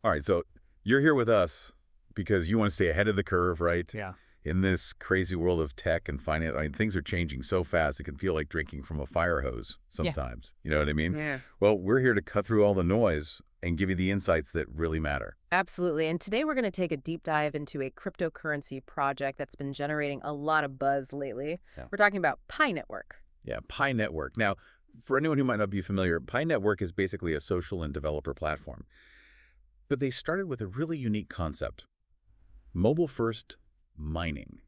All right, so you're here with us because you want to stay ahead of the curve, right? Yeah. In this crazy world of tech and finance, I mean, things are changing so fast, it can feel like drinking from a fire hose Yeah. sometimes. You know what I mean? Yeah. Well, we're here to cut through all the noise and give you the insights that really matter. Absolutely. And today we're going to take a deep dive into a cryptocurrency project that's been generating a lot of buzz lately. Yeah. We're talking about Pi Network. Yeah, Pi Network. Now, for anyone who might not be familiar, Pi Network is basically a social and developer platform. But they started with a really unique concept, mobile-first mining.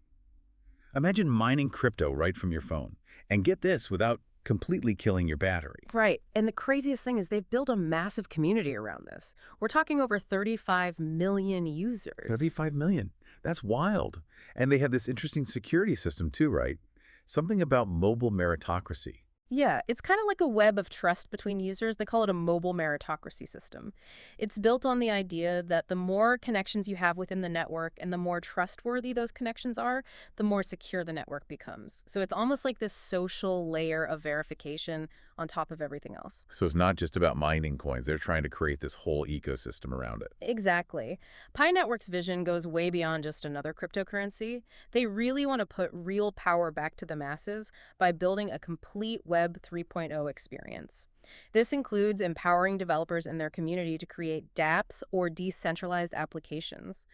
Imagine mining crypto right from your phone. And get this, without completely killing your battery. Right. And the craziest thing is they've built a massive community around this. We're talking over 35 million users. 35 million. That's wild. And they have this interesting security system too, right? Something about mobile meritocracy. Yeah, it's kind of like a web of trust between users. They call it a mobile meritocracy system. It's built on the idea that the more connections you have within the network and the more trustworthy those connections are, the more secure the network becomes. So it's almost like this social layer of verification on top of everything else. So it's not just about mining coins. They're trying to create this whole ecosystem around it. Exactly. Pi Network's vision goes way beyond just another cryptocurrency. They really want to put real power back to the masses by building a complete Web 3.0 experience. This includes empowering developers in their community to create dApps or decentralized applications.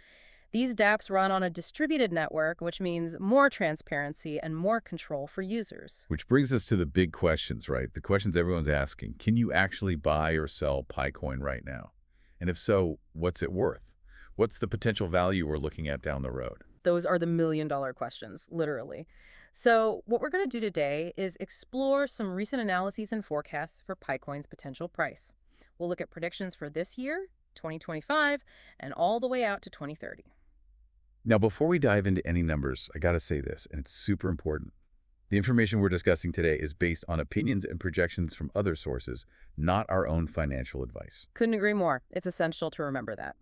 These dApps run on a distributed network, which means more transparency and more control for users. Which brings us to the big questions, right? The questions everyone's asking. Can you actually buy or sell PiCoin right now? And if so, what's it worth? What's the potential value we're looking at down the road? Those are the million-dollar questions, literally. So what we're going to do today is explore some recent analyses and forecasts for PiCoin's potential price. We'll look at predictions for this year, 2025, and all the way out to 2030. Now, before we dive into any numbers, I got to say this, and it's super important. The information we're discussing today is based on opinions and projections from other sources, not our own financial advice. Couldn't agree more. It's essential to remember that.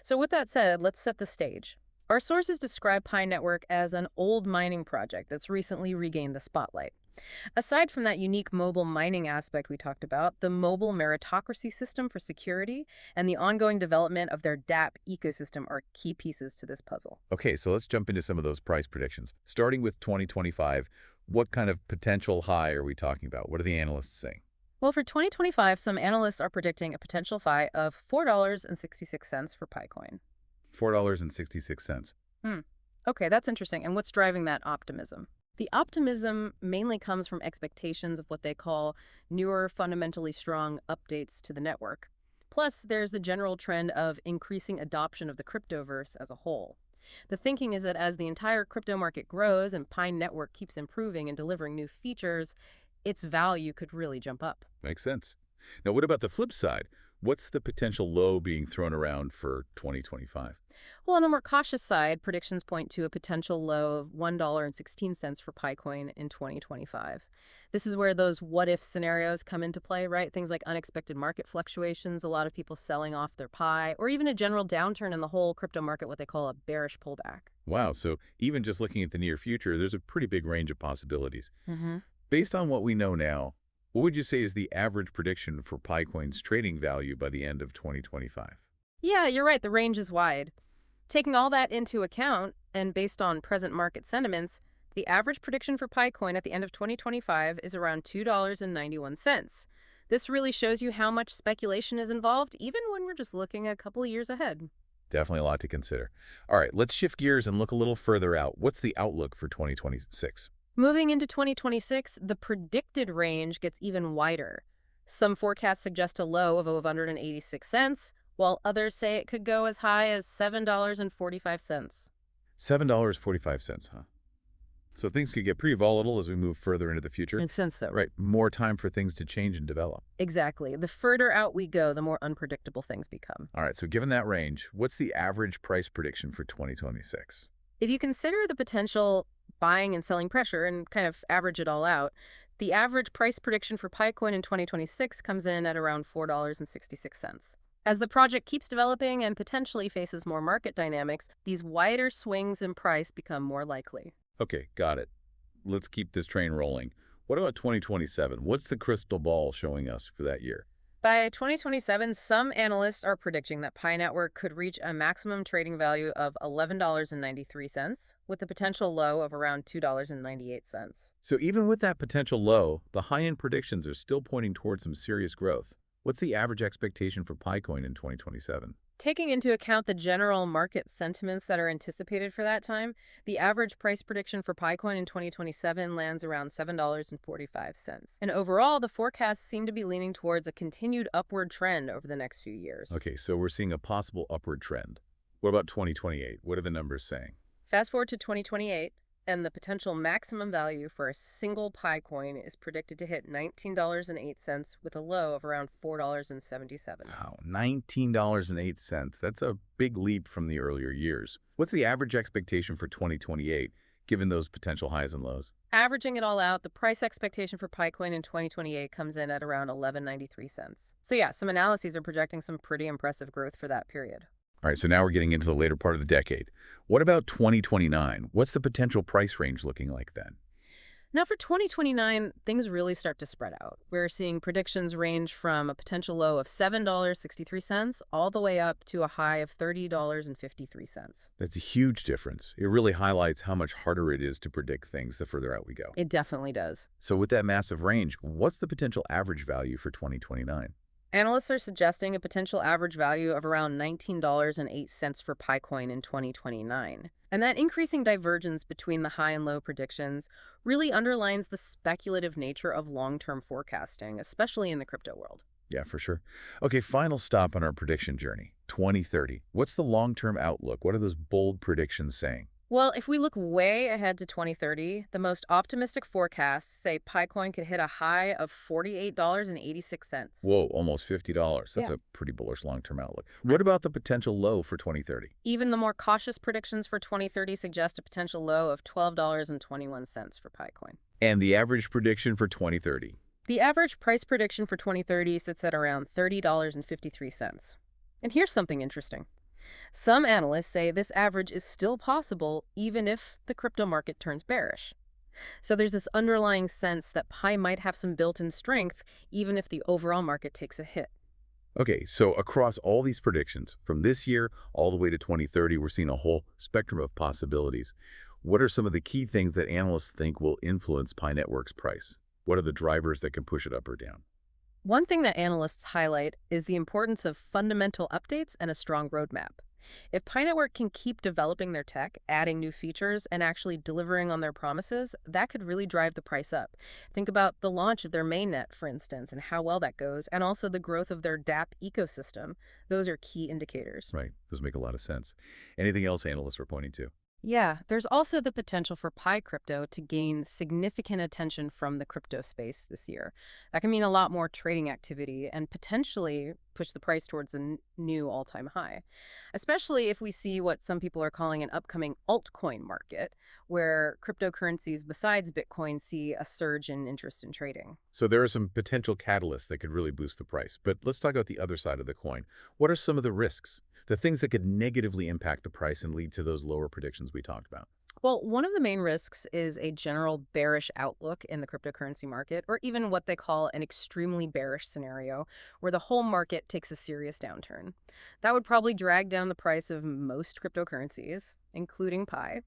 So with that said, let's set the stage. Our sources describe Pi Network as an old mining project that's recently regained the spotlight. Aside from that unique mobile mining aspect we talked about, the mobile meritocracy system for security and the ongoing development of their dApp ecosystem are key pieces to this puzzle. Okay, so let's jump into some of those price predictions. Starting with 2025, what kind of potential high are we talking about? What are the analysts saying? Well, for 2025, some analysts are predicting a potential high of $4.66 for PiCoin. $4.66. Hmm. Okay, that's interesting. And what's driving that optimism? The optimism mainly comes from expectations of what they call newer, fundamentally strong updates to the network. Plus, there's the general trend of increasing adoption of the cryptoverse as a whole. The thinking is that as the entire crypto market grows and Pi Network keeps improving and delivering new features, its value could really jump up. Makes sense. Now, what about the flip side? What's the potential low being thrown around for 2025? Well, on a more cautious side, predictions point to a potential low of $1.16 for PiCoin in 2025. This is where those what-if scenarios come into play, right? Things like unexpected market fluctuations, a lot of people selling off their Pi, or even a general downturn in the whole crypto market, what they call a bearish pullback. Wow, so even just looking at the near future, there's a pretty big range of possibilities. Mm-hmm. Based on what we know now, what would you say is the average prediction for PiCoin's trading value by the end of 2025? Yeah, you're right. The range is wide. Taking all that into account, and based on present market sentiments, the average prediction for PiCoin at the end of 2025 is around $2.91. This really shows you how much speculation is involved, even when we're just looking a couple of years ahead. Definitely a lot to consider. All right, let's shift gears and look a little further out. What's the outlook for 2026? Moving into 2026, the predicted range gets even wider. Some forecasts suggest a low of 186 cents, while others say it could go as high as $7.45. $7.45, huh? So things could get pretty volatile as we move further into the future. Makes sense, though. Right, more time for things to change and develop. Exactly. The further out we go, the more unpredictable things become. All right, so given that range, what's the average price prediction for 2026? If you consider the potential buying and selling pressure and kind of average it all out, the average price prediction for PiCoin in 2026 comes in at around $4.66. As the project keeps developing and potentially faces more market dynamics, these wider swings in price become more likely. Okay, got it. Let's keep this train rolling. What about 2027? What's the crystal ball showing us for that year? By 2027, some analysts are predicting that Pi Network could reach a maximum trading value of $11.93, with the potential low of around $2.98. So even with that potential low, the high-end predictions are still pointing towards some serious growth. What's the average expectation for Picoin in 2027? Taking into account the general market sentiments that are anticipated for that time, the average price prediction for Picoin in 2027 lands around $7.45. And overall, the forecasts seem to be leaning towards a continued upward trend over the next few years. Okay, so we're seeing a possible upward trend. What about 2028? What are the numbers saying? Fast forward to 2028, and the potential maximum value for a single Pi coin is predicted to hit $19.08 with a low of around $4.77. Wow, $19.08. That's a big leap from the earlier years. What's the average expectation for 2028, given those potential highs and lows? Averaging it all out, the price expectation for Picoin in 2028 comes in at around 11.93 cents. So yeah, some analyses are projecting some pretty impressive growth for that period. All right, so now we're getting into the later part of the decade. What about 2029? What's the potential price range looking like then? Now for 2029, things really start to spread out. We're seeing predictions range from a potential low of $7.63 all the way up to a high of $30.53. That's a huge difference. It really highlights how much harder it is to predict things the further out we go. It definitely does. So with that massive range, what's the potential average value for 2029? Analysts are suggesting a potential average value of around $19.08 for Picoin in 2029. And that increasing divergence between the high and low predictions really underlines the speculative nature of long-term forecasting, especially in the crypto world. Yeah, for sure. Okay, final stop on our prediction journey, 2030. What's the long-term outlook? What are those bold predictions saying? Well, if we look way ahead to 2030, the most optimistic forecasts say Picoin could hit a high of $48.86. Whoa, almost $50. That's Yeah. a pretty bullish long-term outlook. What about the potential low for 2030? Even the more cautious predictions for 2030 suggest a potential low of $12.21 for Picoin. And the average prediction for 2030? The average price prediction for 2030 sits at around $30.53. And here's something interesting. Some analysts say this average is still possible even if the crypto market turns bearish. So there's this underlying sense that Pi might have some built-in strength even if the overall market takes a hit. Okay, so across all these predictions, from this year all the way to 2030, we're seeing a whole spectrum of possibilities. What are some of the key things that analysts think will influence Pi Network's price? What are the drivers that can push it up or down? One thing that analysts highlight is the importance of fundamental updates and a strong roadmap. If Pi Network can keep developing their tech, adding new features, and actually delivering on their promises, that could really drive the price up. Think about the launch of their mainnet, for instance, and how well that goes, and also the growth of their DApp ecosystem. Those are key indicators. Right, those make a lot of sense. Anything else analysts are pointing to? Yeah, there's also the potential for Pi crypto to gain significant attention from the crypto space this year. That can mean a lot more trading activity and potentially push the price towards a new all-time high, especially if we see what some people are calling an upcoming altcoin market, where cryptocurrencies besides Bitcoin see a surge in interest in trading. So there are some potential catalysts that could really boost the price. But let's talk about the other side of the coin. What are some of the risks? The things that could negatively impact the price and lead to those lower predictions we talked about? Well, one of the main risks is a general bearish outlook in the cryptocurrency market, or even what they call an extremely bearish scenario, where the whole market takes a serious downturn. That would probably drag down the price of most cryptocurrencies, including Pi.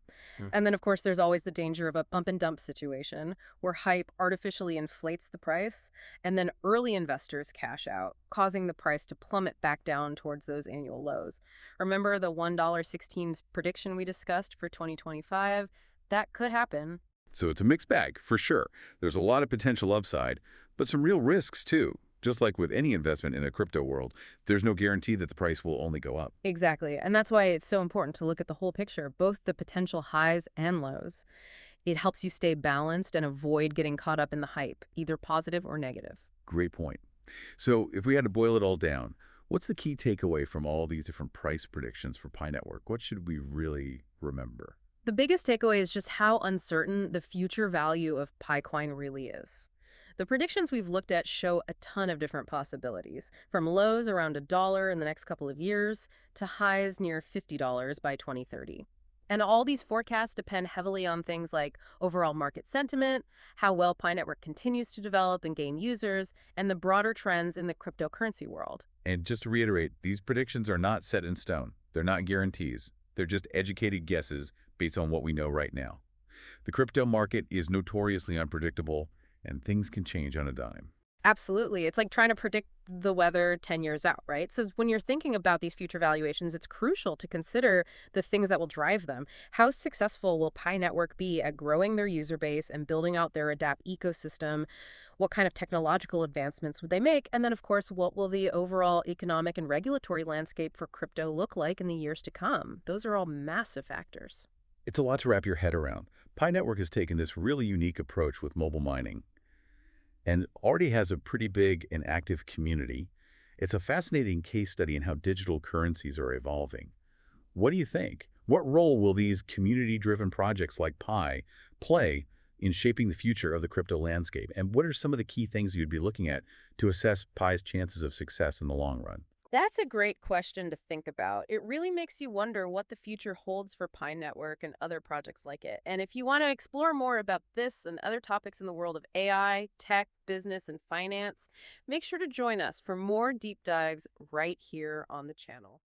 And then, of course, there's always the danger of a bump and dump situation, where hype artificially inflates the price, and then early investors cash out, causing the price to plummet back down towards those annual lows. Remember the $1.16 prediction we discussed for 2025? That could happen. So it's a mixed bag, for sure. There's a lot of potential upside, but some real risks too. Just like with any investment in a crypto world, there's no guarantee that the price will only go up. Exactly. And that's why it's so important to look at the whole picture, both the potential highs and lows. It helps you stay balanced and avoid getting caught up in the hype, either positive or negative. Great point. So if we had to boil it all down, what's the key takeaway from all these different price predictions for Pi Network? What should we really remember? The biggest takeaway is just how uncertain the future value of Picoin really is. The predictions we've looked at show a ton of different possibilities, from lows around $1 in the next couple of years to highs near $50 by 2030. And all these forecasts depend heavily on things like overall market sentiment, how well Pi Network continues to develop and gain users, and the broader trends in the cryptocurrency world. And just to reiterate, these predictions are not set in stone. They're not guarantees. They're just educated guesses based on what we know right now. The crypto market is notoriously unpredictable, and things can change on a dime. Absolutely. It's like trying to predict the weather 10 years out, right? So when you're thinking about these future valuations, it's crucial to consider the things that will drive them. How successful will Pi Network be at growing their user base and building out their Adapt ecosystem? What kind of technological advancements would they make? And then, of course, what will the overall economic and regulatory landscape for crypto look like in the years to come? Those are all massive factors. It's a lot to wrap your head around. Pi Network has taken this really unique approach with mobile mining and already has a pretty big and active community. It's a fascinating case study in how digital currencies are evolving. What do you think? What role will these community-driven projects like Pi play in shaping the future of the crypto landscape? And what are some of the key things you'd be looking at to assess Pi's chances of success in the long run? That's a great question to think about. It really makes you wonder what the future holds for Pi Network and other projects like it. And if you want to explore more about this and other topics in the world of AI, tech, business, and finance, make sure to join us for more deep dives right here on the channel.